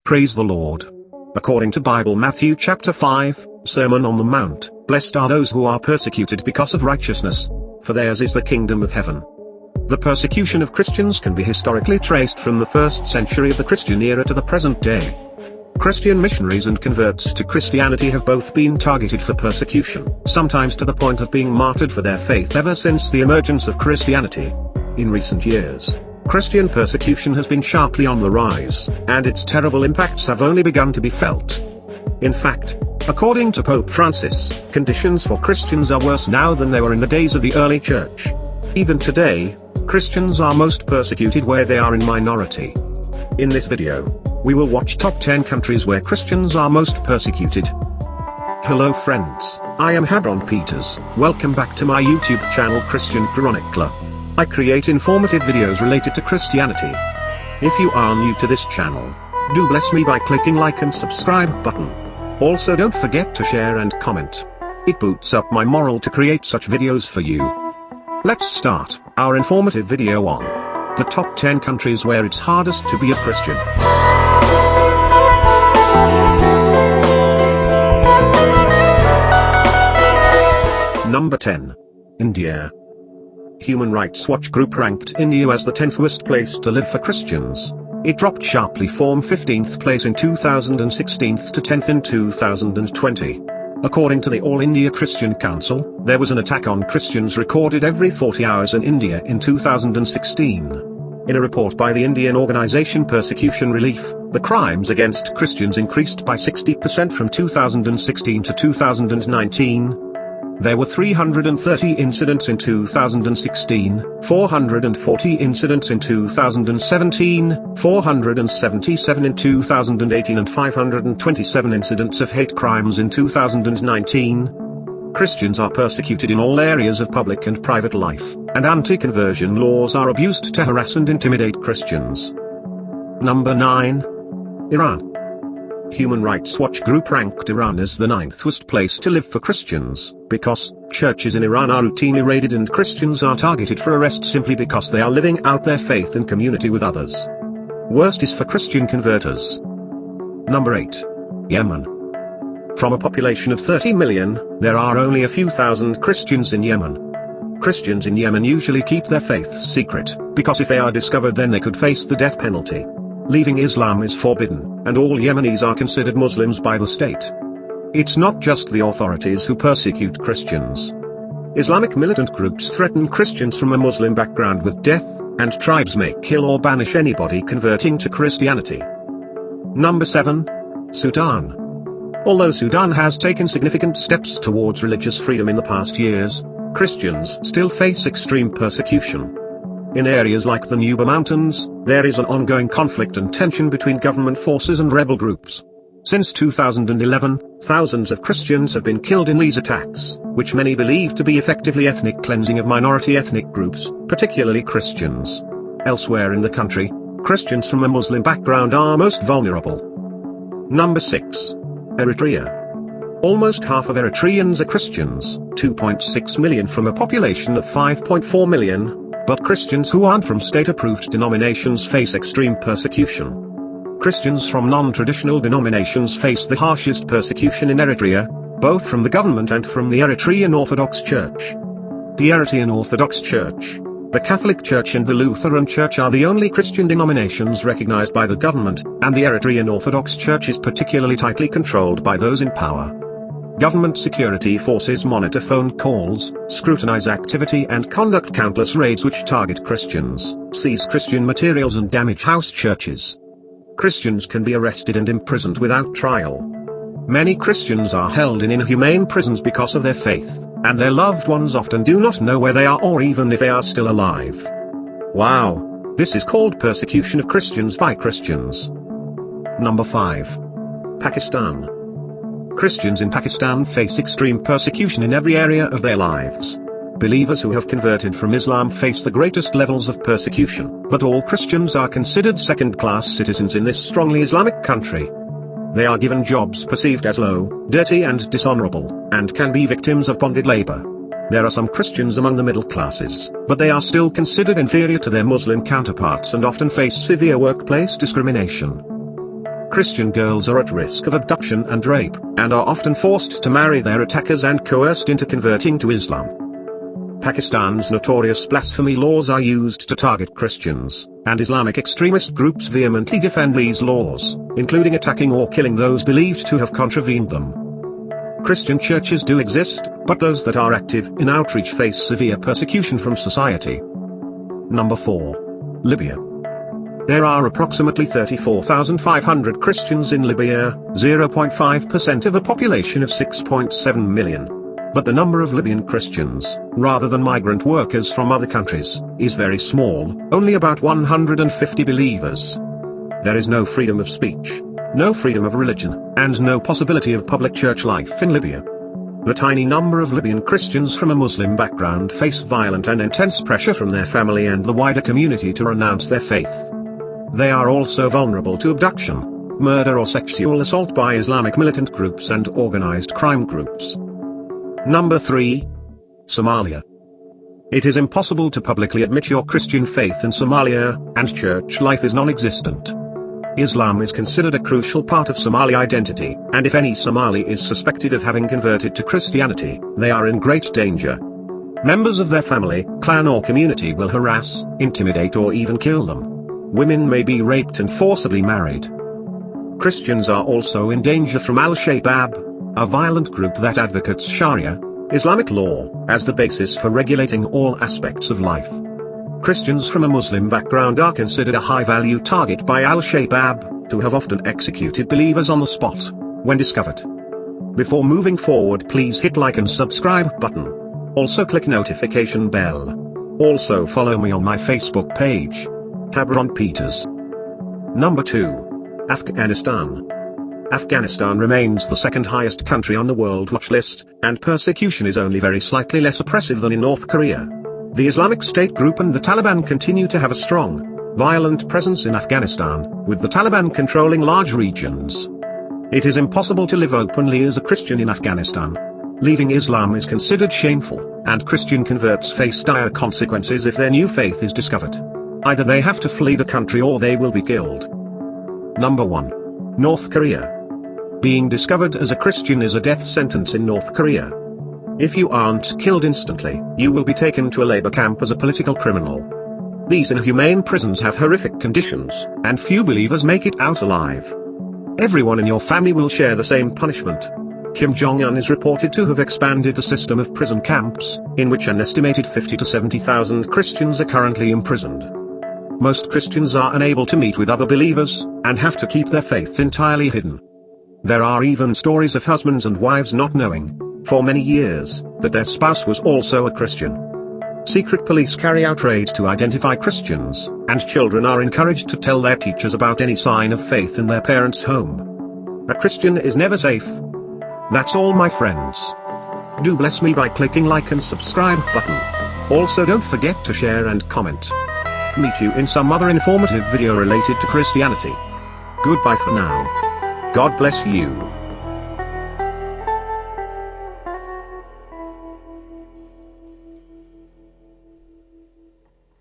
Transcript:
Praise the Lord. According to Bible, Matthew chapter 5, Sermon on the Mount, blessed are those who are persecuted because of righteousness, for theirs is the kingdom of heaven. The persecution of Christians can be historically traced from the 1st century of the Christian era to the present day. Christian missionaries and converts to Christianity have both been targeted for persecution, sometimes to the point of being martyred for their faith ever since the emergence of Christianity. In recent years, Christian persecution has been sharply on the rise, and its terrible impacts have only begun to be felt. In fact, according to Pope Francis, conditions for Christians are worse now than they were in the days of the early church. Even today, Christians are most persecuted where they are in minority. In this video, we will watch top 10 countries where Christians are most persecuted. Hello friends, I am Habron Peters. Welcome back to my YouTube channel Christian Chronicler. I create informative videos related to Christianity. If you are new to this channel, do bless me by clicking like and subscribe button. Also don't forget to share and comment. It boosts up my morale to create such videos for you. Let's start our informative video on the top 10 countries where it's hardest to be a Christian. Number 10. India. Human Rights Watch group ranked India as the 10th worst place to live for Christians. It dropped sharply from 15th place in 2016 to 10th in 2020. According to the All India Christian Council, there was an attack on Christians recorded every 40 hours in India in 2016. In a report by the Indian organization Persecution Relief, the crimes against Christians increased by 60% from 2016 to 2019. There were 330 incidents in 2016, 440 incidents in 2017, 477 in 2018 and 527 incidents of hate crimes in 2019. Christians are persecuted in all areas of public and private life, and anti-conversion laws are abused to harass and intimidate Christians. Number 9. Iran. Human Rights Watch group ranked Iran as the 9th worst place to live for Christians, because churches in Iran are routinely raided and Christians are targeted for arrest simply because they are living out their faith in community with others. Worst is for Christian converters. Number 8. Yemen. From a population of 30 million, there are only a few thousand Christians in Yemen. Christians in Yemen usually keep their faiths secret, because if they are discovered then they could face the death penalty. Leaving Islam is forbidden, and all Yemenis are considered Muslims by the state. It's not just the authorities who persecute Christians. Islamic militant groups threaten Christians from a Muslim background with death, and tribes may kill or banish anybody converting to Christianity. Number 7. Sudan. Although Sudan has taken significant steps towards religious freedom in the past years, Christians still face extreme persecution. In areas like the Nuba Mountains, there is an ongoing conflict and tension between government forces and rebel groups. Since 2011, thousands of Christians have been killed in these attacks, which many believe to be effectively ethnic cleansing of minority ethnic groups, particularly Christians. Elsewhere in the country, Christians from a Muslim background are most vulnerable. Number 6. Eritrea. Almost half of Eritreans are Christians, 2.6 million from a population of 5.4 million. But Christians who aren't from state-approved denominations face extreme persecution. Christians from non-traditional denominations face the harshest persecution in Eritrea, both from the government and from the Eritrean Orthodox Church. The Eritrean Orthodox Church, the Catholic Church and the Lutheran Church are the only Christian denominations recognized by the government, and the Eritrean Orthodox Church is particularly tightly controlled by those in power. Government security forces monitor phone calls, scrutinize activity and conduct countless raids which target Christians, seize Christian materials and damage house churches. Christians can be arrested and imprisoned without trial. Many Christians are held in inhumane prisons because of their faith, and their loved ones often do not know where they are or even if they are still alive. Wow! This is called persecution of Christians by Christians. Number 5. Pakistan. Christians in Pakistan face extreme persecution in every area of their lives. Believers who have converted from Islam face the greatest levels of persecution, but all Christians are considered second-class citizens in this strongly Islamic country. They are given jobs perceived as low, dirty and dishonorable, and can be victims of bonded labor. There are some Christians among the middle classes, but they are still considered inferior to their Muslim counterparts and often face severe workplace discrimination. Christian girls are at risk of abduction and rape, and are often forced to marry their attackers and coerced into converting to Islam. Pakistan's notorious blasphemy laws are used to target Christians, and Islamic extremist groups vehemently defend these laws, including attacking or killing those believed to have contravened them. Christian churches do exist, but those that are active in outreach face severe persecution from society. Number 4. Libya. There are approximately 34,500 Christians in Libya, 0.5% of a population of 6.7 million. But the number of Libyan Christians, rather than migrant workers from other countries, is very small, only about 150 believers. There is no freedom of speech, no freedom of religion, and no possibility of public church life in Libya. The tiny number of Libyan Christians from a Muslim background face violent and intense pressure from their family and the wider community to renounce their faith. They are also vulnerable to abduction, murder or sexual assault by Islamic militant groups and organized crime groups. Number 3. Somalia. It is impossible to publicly admit your Christian faith in Somalia, and church life is non-existent. Islam is considered a crucial part of Somali identity, and if any Somali is suspected of having converted to Christianity, they are in great danger. Members of their family, clan or community will harass, intimidate or even kill them. Women may be raped and forcibly married. Christians are also in danger from Al-Shabaab, a violent group that advocates Sharia, Islamic law, as the basis for regulating all aspects of life. Christians from a Muslim background are considered a high-value target by Al-Shabaab, who have often executed believers on the spot, when discovered. Before moving forward, please hit like and subscribe button. Also click notification bell. Also follow me on my Facebook page, Cabron Peters. Number 2. Afghanistan. Afghanistan remains the second highest country on the World Watch list, and persecution is only very slightly less oppressive than in North Korea. The Islamic State group and the Taliban continue to have a strong, violent presence in Afghanistan, with the Taliban controlling large regions. It is impossible to live openly as a Christian in Afghanistan. Leaving Islam is considered shameful, and Christian converts face dire consequences if their new faith is discovered. Either they have to flee the country or they will be killed. Number 1. North Korea. Being discovered as a Christian is a death sentence in North Korea. If you aren't killed instantly, you will be taken to a labor camp as a political criminal. These inhumane prisons have horrific conditions, and few believers make it out alive. Everyone in your family will share the same punishment. Kim Jong-un is reported to have expanded the system of prison camps, in which an estimated 50 to 70,000 Christians are currently imprisoned. Most Christians are unable to meet with other believers, and have to keep their faith entirely hidden. There are even stories of husbands and wives not knowing, for many years, that their spouse was also a Christian. Secret police carry out raids to identify Christians, and children are encouraged to tell their teachers about any sign of faith in their parents' home. A Christian is never safe. That's all, my friends. Do bless me by clicking like and subscribe button. Also don't forget to share and comment. Meet you in some other informative video related to Christianity. Goodbye for now. God bless you.